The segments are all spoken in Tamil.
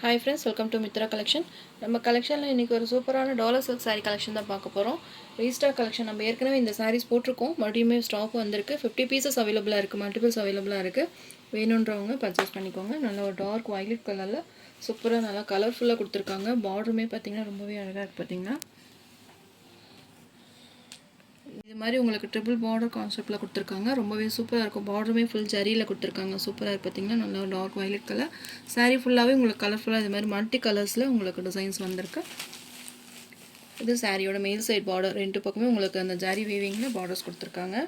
Hi friends, welcome to Mitra collection. நம்ம கலெக்ஷன்ல இன்னைக்கு ஒரு சூப்பரான டாலர் சில்க் saree கலெக்ஷன் தான் பார்க்க போறோம். ரீஸ்டாக் கலெக்ஷன் நம்ம ஏற்கனவே இந்த sarees போட்டுருக்கோம். மறுபடியும் ஸ்டாக் வந்திருக்கு. 50 பீசஸ் அவேலபிளா இருக்கு. மல்டிபிள்ஸ் அவேலபிளா இருக்கு. வேணும்ன்றவங்க பர்ச்சேஸ் பண்ணிக்கோங்க. நல்ல ஒரு டார்க் வயலட் கலர்ல சூப்பரா நல்லா கலர்ஃபுல்லா கொடுத்திருக்காங்க. பார்டருமே பாத்தீங்கன்னா ரொம்பவே அழகா இருக்கு பாத்தீங்கன்னா. இது மாதிரி உங்களுக்கு ட்ரிபிள் பார்டர் கான்செப்ட்ல கொடுத்துருக்காங்க. ரொம்பவே சூப்பராக இருக்கும். பார்டருமே ஃபுல் ஜரியில் கொடுத்துருக்காங்க. சூப்பராக இருக்குது பார்த்தீங்கன்னா. நல்லா டார்க் வயலட் கலர் சாரீ ஃபுல்லாகவே உங்களுக்கு கலர்ஃபுல்லாக இது மாதிரி மல்டி கலர்ஸில் உங்களுக்கு டிசைன்ஸ் வந்திருக்கு. இது சாரியோட மேல் சைட் பார்டர் ரெண்டு பக்கமே உங்களுக்கு அந்த ஜரி வீவிங்கில் பார்டர்ஸ் கொடுத்துருக்காங்க.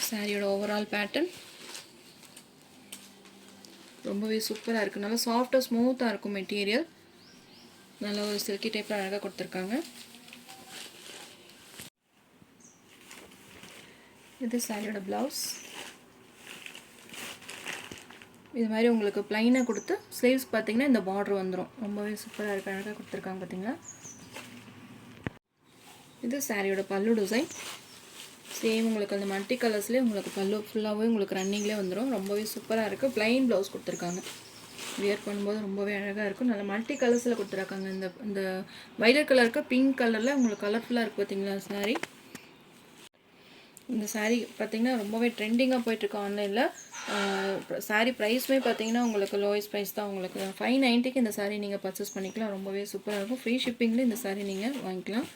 சாரியோட ஓவரால் பேட்டர்ன் ரொம்பவே சூப்பராக இருக்குது. நல்லா சாஃப்டாக ஸ்மூத்தாக இருக்கும் மெட்டீரியல். நல்ல ஒரு சில்கி டைப்பில் அழகாக கொடுத்துருக்காங்க. இது சாரியோட ப்ளவுஸ். இது மாதிரி உங்களுக்கு ப்ளைனாக கொடுத்து ஸ்லீவ்ஸ் பார்த்தீங்கன்னா இந்த பார்டர் வந்துடும். ரொம்பவே சூப்பராக இருக்கு. அழகாக கொடுத்துருக்காங்க பார்த்தீங்களா. இது சாரியோட பல்லு டிசைன். சேம் உங்களுக்கு அந்த மல்டி கலர்ஸ்லேயே உங்களுக்கு பல்லு ஃபுல்லாகவே உங்களுக்கு ரன்னிங்லேயே வந்துடும். ரொம்பவே சூப்பராக இருக்குது. ப்ளைன் ப்ளவுஸ் கொடுத்துருக்காங்க. வியர் பண்ணும்போது ரொம்பவே அழகாக இருக்கும். நல்லா மல்டி கலர்ஸில் கொடுத்துருக்காங்க. இந்த வைலட் கலருக்கு பிங்க் கலரில் உங்களுக்கு கலர்ஃபுல்லாக இருக்குது பார்த்தீங்களா சாரி. இந்த சாரீ பார்த்தீங்கன்னா ரொம்பவே ட்ரெண்டிங்காக போயிட்டுருக்கு ஆன்லைனில். சாரீ ப்ரைஸுமே பார்த்தீங்கன்னா உங்களுக்கு லோயஸ்ட் ப்ரைஸ் தான். உங்களுக்கு 590க்கு இந்த சாரீ நீங்கள் பர்ச்சேஸ் பண்ணிக்கலாம். ரொம்பவே சூப்பராக இருக்கும். ஃப்ரீ ஷிப்பிங்கில் இந்த சாரீ நீங்கள் வாங்கிக்கலாம்.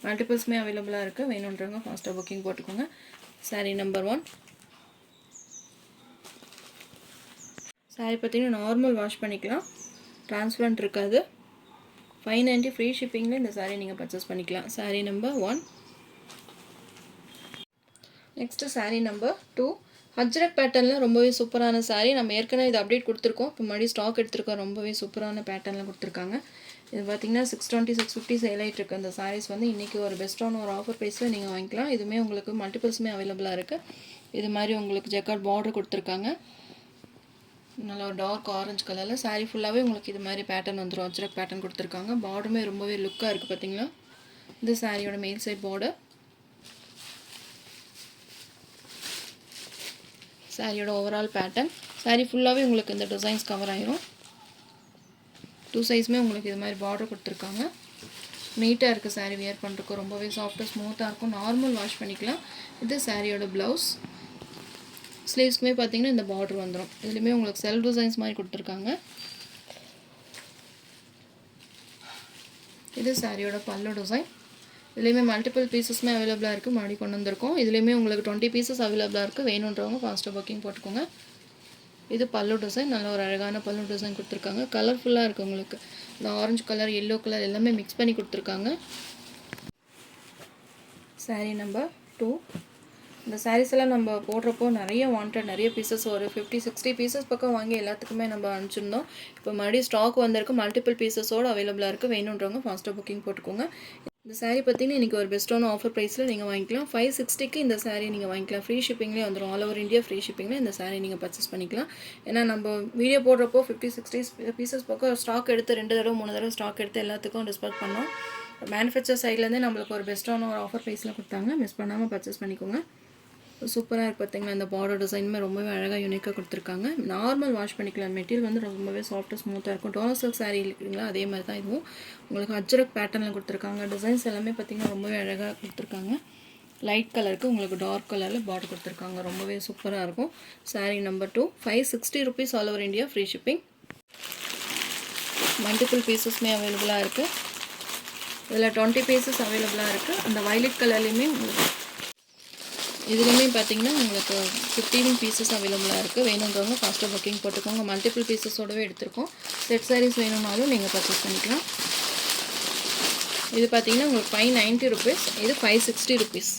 மல்டிபிள்ஸுமே அவைலபிளாக இருக்குது. வேணுன்றவங்க ஃபாஸ்ட்டாக புக்கிங் போட்டுக்கோங்க. சாரீ நம்பர் 1. சாரீ பார்த்தீங்கன்னா நார்மல் வாஷ் பண்ணிக்கலாம். டிரான்ஸ்பரண்ட் இருக்காது. 590 ஃப்ரீ ஷிப்பிங்கில் இந்த சாரீ நீங்கள் பர்ச்சேஸ் பண்ணிக்கலாம். Sari number 1. Next sari number 2. Ajrakh பேட்டர்னில் ரொம்பவே சூப்பரான சாரீ. நம்ம ஏற்கனவே இது அப்டேட் கொடுத்துருக்கோம். இப்போ மறுபடியும் ஸ்டாக் எடுத்துருக்கோம். ரொம்பவே சூப்பரான பேட்டர்னில் கொடுத்துருக்காங்க. இது பார்த்தீங்கன்னா 620 650 சேல் ஆகிட்டு இருக்கு. அந்த சாரீஸ் வந்து இன்றைக்கி ஒரு பெஸ்ட்டான ஒரு ஆஃபர் ப்ரைஸில் நீங்கள் வாங்கிக்கலாம். இதுவுமே உங்களுக்கு மல்டிபிள்ஸுமே அவைலபிளாக இருக்குது. இது மாதிரி உங்களுக்கு ஜக்கார்ட் பார்டர் கொடுத்துருக்காங்க. நல்லா ஒரு டார்க் ஆரஞ்சு கலரில் சாரீ ஃபுல்லாகவே உங்களுக்கு இது மாதிரி பேட்டர்ன் வந்துடும். அஜ்ரக் பேட்டர்ன் கொடுத்துருக்காங்க. பார்டருமே ரொம்பவே லுக்காக இருக்குது பார்த்தீங்களா. இது சாரியோட மேல் சைட் பார்டர். சாரியோட ஓவரால் பேட்டர்ன். சாரீ ஃபுல்லாகவே உங்களுக்கு இந்த டிசைன்ஸ் கவர் ஆயிரும். 2 சைஸுமே உங்களுக்கு இது மாதிரி பார்டர் கொடுத்துருக்காங்க. நீட்டாக இருக்குது சாரீ வியர் பண்ணுறதுக்கு. ரொம்பவே சாஃப்டாக ஸ்மூத்தாக இருக்கும். நார்மல் வாஷ் பண்ணிக்கலாம். இது சாரியோட ப்ளவுஸ். ஸ்லீவ்ஸ்க்குமே பார்த்தீங்கன்னா இந்த பார்டர் வந்துடும். இதுலேயுமே உங்களுக்கு செல்ஃப் டிசைன்ஸ் மாதிரி கொடுத்துருக்காங்க. இது சாரியோட பல்லு டிசைன். இதுலேயுமே மல்டிபிள் பீசஸ்மே அவைலபிளாக இருக்குது. மாடி கொண்டு வந்திருக்கோம். இதுலேயுமே உங்களுக்கு 20 பீசஸ் அவைலபிளாக இருக்குது. வேணுன்றவங்க ஃபாஸ்ட்டாக புக்கிங் போட்டுக்கோங்க. இது பல்லு டிசைன். நல்ல ஒரு அழகான பல்லு டிசைன் கொடுத்துருக்காங்க. கலர்ஃபுல்லாக இருக்குது உங்களுக்கு. இந்த ஆரஞ்சு கலர் எல்லோ கலர் எல்லாமே மிக்ஸ் பண்ணி கொடுத்துருக்காங்க. சாரீ நம்பர் 2. இந்த சாரீஸ் எல்லாம் நம்ம போடுறப்போ நிறைய பீசஸ் ஒரு 50-60 பீசஸ் பக்கம் வாங்கி எல்லாத்துக்குமே நம்ம அனுப்பிச்சிருந்தோம். இப்போ மறுபடியும் ஸ்டாக் வந்திருக்கு. மல்டிபிள் பீசஸோடு அவைலபிளாக இருக்குது. வேணுன்றவங்க ஃபாஸ்ட்டாக புக்கிங் போட்டுக்கோங்க. இந்த சாரீ பார்த்தீங்கன்னா இன்றைக்கி ஒரு பெஸ்ட்டான ஆஃபர் ப்ரைஸில் நீங்கள் வாங்கிக்கலாம். 560க்கு இந்த சாரீ நீங்கள் வாங்கிக்கலாம். ஃப்ரீ ஷிப்பிங்லேயே வந்துடும். ஆல் ஓவர் இந்தியா ஃப்ரீ ஷிப்பிங்கில் இந்த சாரீ நீங்கள் பர்ச்சேஸ் பண்ணிக்கலாம். ஏன்னா நம்ம வீடியோ போடுறப்போ 50-60 பீசஸ் பக்கம் ஸ்டாக் எடுத்து 2 தடவை 3 தடவை ஸ்டாக் எடுத்து எல்லாத்துக்கும் டிஸ்பேச் பண்ணோம். மேனுஃபேக்சர் சைட்லேருந்தே நம்மளுக்கு ஒரு பெஸ்ட்டான ஒரு ஆஃபர் ப்ரைஸில் கொடுத்தாங்க. மிஸ் பண்ணாமல் பர்ச்சேஸ் பண்ணிக்கோங்க. சூப்பராக இருக்குது பார்த்தீங்கன்னா. இந்த பார்டர் டிசைனுமே ரொம்பவே அழகாக யூனிக்காக கொடுத்துருக்காங்க. நார்மல் வாஷ் பண்ணிக்கலாம். மெட்டீரியல் வந்து ரொம்பவே சாஃப்டாக ஸ்மூத்தாக இருக்கும். டாலர் சில்க் சாரீ இருக்குங்களா அதே மாதிரி தான் இதுவும் உங்களுக்கு அஜ்ரக் பேட்டர்னில் கொடுத்துருக்காங்க. டிசைன்ஸ் எல்லாமே பார்த்தீங்கன்னா ரொம்பவே அழகாக கொடுத்துருக்காங்க. லைட் கலருக்கு உங்களுக்கு டார்க் கலரில் பார்டர் கொடுத்துருக்காங்க. ரொம்பவே சூப்பராக இருக்கும். Sari number 2. 560 rupees all over India free shipping. Multiple பீசஸ்மே அவைலபிளாக இருக்குது. இதில் 20 பீசஸ் அவைலபிளாக இருக்குது. அந்த வயலட் கலர்லேயுமே இதுலேயுமே பார்த்தீங்கன்னா உங்களுக்கு 15 பீசஸ் அவைலபிளாக இருக்குது. வேணுன்றவங்க ஃபாஸ்ட்டாக புக்கிங் போட்டுக்கோங்க. மல்டிபிள் பீசஸோடவே எடுத்திருக்கோம். செட் சாரீஸ் வேணும்னாலும் நீங்கள் பர்ச்சேஸ் பண்ணிக்கலாம். இது பார்த்தீங்கன்னா உங்களுக்கு 590 rupees. இது 560 rupees.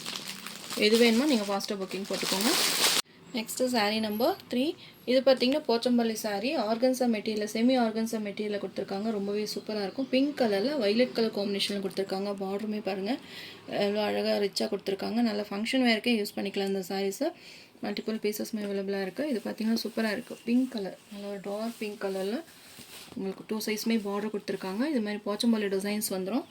எது வேணுமோ நீங்கள் ஃபாஸ்ட்டாக புக்கிங் போட்டுக்கோங்க. Next sari number 3. இது பார்த்தீங்கன்னா Pochampalli sari. Organza material semi organza மெட்டீரியலில் கொடுத்துருக்காங்க. ரொம்பவே சூப்பராக இருக்கும். பிங்க் கலரில் வைலட் கலர் காம்பினேஷனில் கொடுத்துருக்காங்க. பார்டருமே பாருங்கள் எவ்வளோ அழகாக ரிச்சாக கொடுத்துருக்காங்க. நல்ல ஃபங்க்ஷன் வேர்க்கே யூஸ் பண்ணிக்கலாம் இந்த சாரீஸை. மல்டிபிள் பீசஸ்மே அவைலபிளாக இருக்குது. இது பார்த்தீங்கன்னா சூப்பராக இருக்குது. பிங்க் கலர் நல்ல ஒரு டார்க் பிங்க் கலரில் உங்களுக்கு 2 சைஸுமே பார்டர் கொடுத்துருக்காங்க. இது மாதிரி போச்சம்பள்ளி டிசைன்ஸ் வந்துடும்.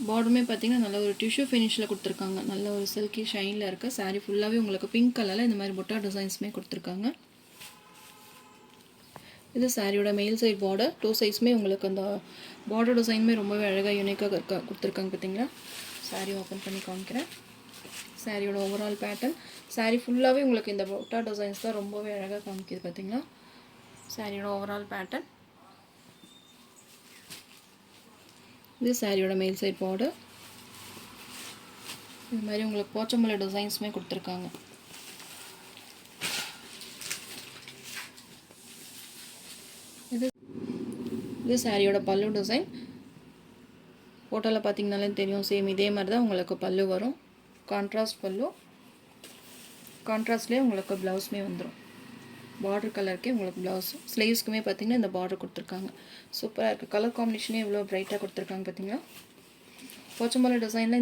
பார்டருமே பார்த்தீங்கன்னா நல்ல ஒரு டிஷ்யூ ஃபினிஷில் கொடுத்துருக்காங்க. நல்ல ஒரு சில்கி ஷைனில் இருக்க சாரீ ஃபுல்லாகவே உங்களுக்கு பிங்க் கலரில் இந்த மாதிரி பொட்டா டிசைன்ஸுமே கொடுத்துருக்காங்க. இது சாரியோட மேல் சைட் பார்டர். 2 சைஸுமே உங்களுக்கு அந்த பார்டர் டிசைனுமே ரொம்பவே அழகாக யூனிக்காக கொடுத்துருக்காங்க பார்த்தீங்களா. சாரி ஓப்பன் பண்ணி காமிக்கிறேன். சாரியோட ஓவரால் பேட்டர்ன். சாரி ஃபுல்லாகவே உங்களுக்கு இந்த புட்டா டிசைன்ஸ் தான் ரொம்பவே அழகாக காமிக்குது பார்த்தீங்களா. சாரியோட ஓவரால் பேட்டர்ன். இது சாரியோட மேல் சைட் பார்டர். இது மாதிரி உங்களுக்கு போச்சம்பள்ளி டிசைன்ஸுமே கொடுத்துருக்காங்க. இது சாரியோட பல்லு டிசைன். ஃபோட்டோவில் பார்த்தீங்கனாலே தெரியும், சேம் இதே மாதிரி தான் உங்களுக்கு பல்லு வரும். கான்ட்ராஸ்ட் பல்லு. கான்ட்ராஸ்ட்லேயே உங்களுக்கு ப்ளவுஸுமே வந்துடும். பார்டர் கலருக்கே உங்களுக்கு ப்ளவுஸ். ஸ்லீவ்ஸ்க்குமே பார்த்தீங்கன்னா இந்த பார்டர் கொடுத்துருக்காங்க. சூப்பராக இருக்குது. கலர் காம்பினேஷனே எவ்வளோ ப்ரைட்டாக கொடுத்துருக்காங்க பார்த்தீங்களா. போச்சம்பள்ளி டிசைனில்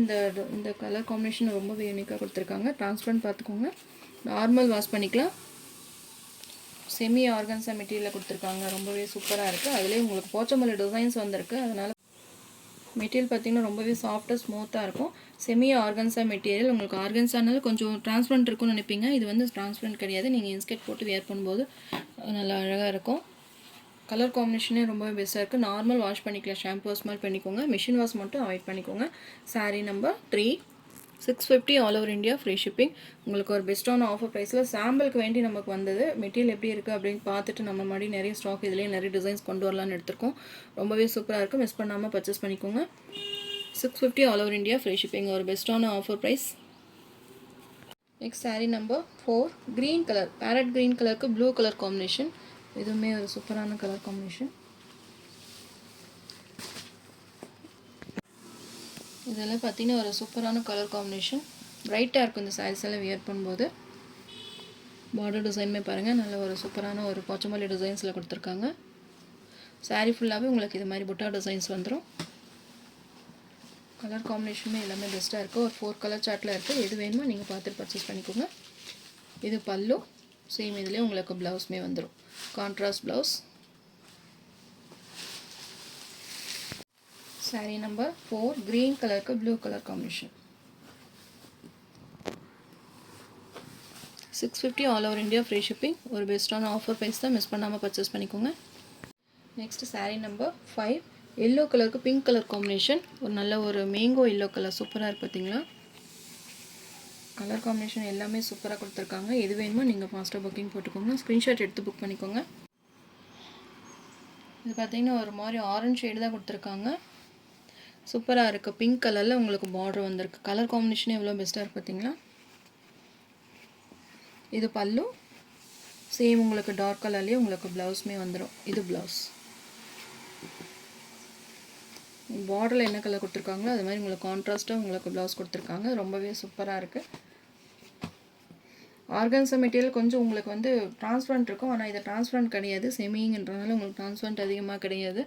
இந்த கலர் காம்பினேஷன் ரொம்பவே யூனிக்காக கொடுத்துருக்காங்க. ட்ரான்ஸ்பரண்ட் பார்த்துக்கோங்க. நார்மல் வாஷ் பண்ணிக்கலாம். செமி ஆர்கன்ஸா மெட்டீரியலில் கொடுத்துருக்காங்க. ரொம்பவே சூப்பராக இருக்குது. அதுலேயே உங்களுக்கு போச்சம்பள்ளி டிசைன்ஸ் வந்திருக்கு. அதனால் மெட்டீரியல் பார்த்திங்கன்னா ரொம்பவே சாஃப்டாக ஸ்மூத்தாக இருக்கும். Semi organza material. உங்களுக்கு ஆர்கன்ஸானாலும் கொஞ்சம் டிரான்ஸ்பரண்ட் இருக்கும்னு நினைப்பீங்க. இது வந்து டிரான்ஸ்பரண்ட் கிடையாது. நீங்கள் இன்ஸ்கர்ட் போட்டு வேர் பண்ணும்போது நல்லா அழகாக இருக்கும். கலர் காம்பினேஷனே ரொம்பவே பெஸ்ட்டாக இருக்குது. நார்மல் வாஷ் பண்ணிக்கலாம். ஷாம்பு வாஷ் மாதிரி பண்ணிக்கோங்க. மிஷின் வாஷ் மட்டும் அவாய்ட் பண்ணிக்கோங்க. Sari number 3. 650 all over India free shipping. உங்களுக்கு ஒரு பெஸ்ட்டான ஆஃபர் ப்ரைஸில் சாம்பிளுக்கு வேண்டி நமக்கு வந்தது. மெட்டீரியல் எப்படி இருக்குது அப்படின்னு பார்த்துட்டு நம்ம மாதிரி நிறைய ஸ்டாக் இதுலேயே நிறைய டிசைன்ஸ் கொண்டு வரலான்னு எடுத்திருக்கோம். ரொம்பவே சூப்பராக இருக்குது. மிஸ் பண்ணாமல் பர்ச்சேஸ் பண்ணிக்கோங்க. 650 all over India free shipping. ஒரு பெஸ்ட்டான offer price. Next sari number 4. Green colour, parrot green கலருக்கு ப்ளூ கலர் காம்பினேஷன். இதுவுமே ஒரு சூப்பரான கலர் காம்பினேஷன். இதெல்லாம் பார்த்தீங்கன்னா ஒரு சூப்பரான கலர் காம்பினேஷன். பிரைட்டாக இருக்கும் இந்த சாரீஸ் எல்லாம் வியர் பண்ணும்போது. பார்டர் டிசைனுமே பாருங்கள், நல்ல ஒரு சூப்பரான ஒரு போச்சம்பள்ளி டிசைன்ஸில் கொடுத்துருக்காங்க. சாரீ ஃபுல்லாகவே உங்களுக்கு இது மாதிரி புட்டா டிசைன்ஸ் வந்துடும். கலர் காம்பினேஷனுமே எல்லாமே பெஸ்ட்டாக இருக்குது. ஒரு 4 கலர் சார்ட்டில் இருக்குது. எது வேணுமோ நீங்கள் பார்த்துட்டு பர்ச்சேஸ் பண்ணிக்கோங்க. இது பல்லு. சேம் இதுலேயே உங்களுக்கு ப்ளவுஸுமே வந்துடும். Contrast blouse. Sari number 4. Green கலருக்கு blue colour combination. 650 all over India free shipping. ஒரு பெஸ்ட்டான ஆஃபர் ப்ரைஸ் தான். மிஸ் பண்ணாமல் பர்ச்சேஸ் பண்ணிக்கோங்க. Next sari number 5. எல்லோ கலருக்கு பிங்க் கலர் காம்பினேஷன். ஒரு நல்ல ஒரு மேங்கோ எல்லோ கலர். சூப்பராக இருக்குது பார்த்தீங்களா. கலர் காம்பினேஷன் எல்லாமே சூப்பராக கொடுத்துருக்காங்க. எது வேணுமோ நீங்கள் ஃபாஸ்ட்டாக புக்கிங் போட்டுக்கோங்க. ஸ்க்ரீன்ஷாட் எடுத்து புக் பண்ணிக்கோங்க. இது பார்த்தீங்கன்னா ஒரு மாதிரி ஆரஞ்சு ஷேடு தான் கொடுத்துருக்காங்க. சூப்பராக இருக்குது. பிங்க் கலரில் உங்களுக்கு பார்டர் வந்திருக்கு. கலர் காம்பினேஷனே எவ்வளோ பெஸ்ட்டாக இருக்குது பார்த்தீங்களா. இது பல்லு. சேம் உங்களுக்கு டார்க் கலர்லேயே உங்களுக்கு ப்ளவுஸுமே வந்துடும். இது ப்ளவுஸ். பார்டரில் என்ன கலர் கொடுத்துருக்காங்களோ அது மாதிரி உங்களுக்கு கான்ட்ராஸ்ட்டாக உங்களுக்கு ப்ளவுஸ் கொடுத்துருக்காங்க. ரொம்பவே சூப்பராக இருக்குது. ஆர்கன்ஸா மெட்டீரியல் கொஞ்சம் உங்களுக்கு வந்து டிரான்ஸ்பரண்ட் இருக்கும். ஆனால் இது டிரான்ஸ்பரண்ட் கிடையாது. செமிங்கிறதுனால உங்களுக்கு டிரான்ஸ்பரண்ட் அதிகமாக கிடையாது.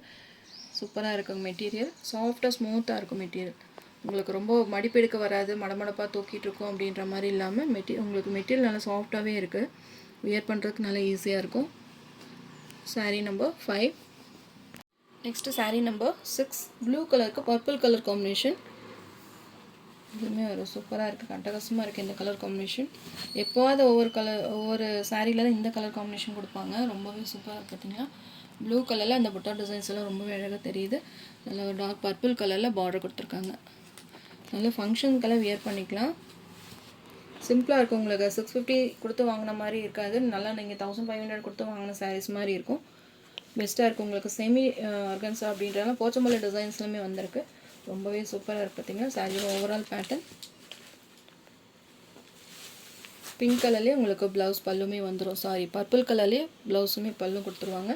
சூப்பராக இருக்கும் மெட்டீரியல். சாஃப்டாக ஸ்மூத்தாக இருக்கும் மெட்டீரியல். உங்களுக்கு ரொம்ப மடிப்பெடுக்க வராது, மடமடப்பாக தூக்கிட்டு இருக்கும் அப்படின்ற மாதிரி இல்லாமல் உங்களுக்கு மெட்டீரியல் நல்லா சாஃப்டாகவே இருக்குது. வியர் பண்ணுறதுக்கு நல்லா ஈஸியாக இருக்கும். Sari number 5. Next sari number 6. Blue கலருக்கு பர்பிள் கலர் காம்பினேஷன். இதுவுமே ஒரு சூப்பராக இருக்குது. கட்டகசமாக இருக்குது இந்த கலர் காம்பினேஷன். எப்போவாது ஒவ்வொரு சாரியில் தான் இந்த கலர் காம்பினேஷன் கொடுப்பாங்க. ரொம்பவே சூப்பராக இருக்குது பார்த்தீங்களா. ப்ளூ கலரில் அந்த புட்டா டிசைன்ஸ் எல்லாம் ரொம்பவே அழகாக தெரியுது. நல்ல ஒரு டார்க் பர்பிள் கலரில் பார்டர் கொடுத்துருக்காங்க. நல்ல ஃபங்க்ஷனுக்கெல்லாம் வியர் பண்ணிக்கலாம். சிம்பிளாக இருக்கும். உங்களுக்கு 650 கொடுத்து வாங்கின மாதிரி இருக்காது. நல்லா நீங்கள் 1500 கொடுத்து வாங்கின சாரீஸ் மாதிரி இருக்கும். பெஸ்ட்டாக இருக்கும். உங்களுக்கு செமி ஆர்கன்ஸா அப்படின்றத போச்சம்பள்ளி டிசைன்ஸ்லுமே வந்திருக்கு. ரொம்பவே சூப்பராக இருக்குது பார்த்தீங்கன்னா. சாரியோட ஓவரால் பேட்டர்ன் பிங்க் கலர்லேயே உங்களுக்கு ப்ளவுஸ் பல்லுமே வந்துடும். பர்பிள் கலர்லேயே ப்ளவுஸுமே பல்லும் கொடுத்துருவாங்க.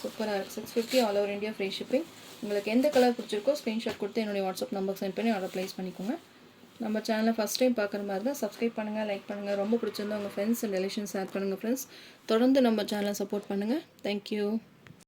சூப்பராக இருக்குது. 650 all over India free shipping. உங்களுக்கு எந்த கலர் பிடிச்சிருக்கோ ஸ்க்ரீன்ஷாட் கொடுத்து என்னுடைய வாட்ஸ்அப் நம்பருக்கு சென்ட் பண்ணி ஆர்டர் ப்ளேஸ் பண்ணிக்கோங்க. நம்ம சேனலை ஃபஸ்ட் டைம் பார்க்குற மாதிரி தான் சப்ஸ்கிரைப் பண்ணுங்கள், லைக் பண்ணுங்கள். ரொம்ப பிடிச்சிருந்தா உங்கள் ஃப்ரெண்ட்ஸ் அண்ட் ரிலேஷன்ஸ் ஷேர் பண்ணுங்கள் ஃப்ரெண்ட்ஸ். தொடர்ந்து நம்ம சேனலை சப்போர்ட் பண்ணுங்கள். தேங்க்யூ.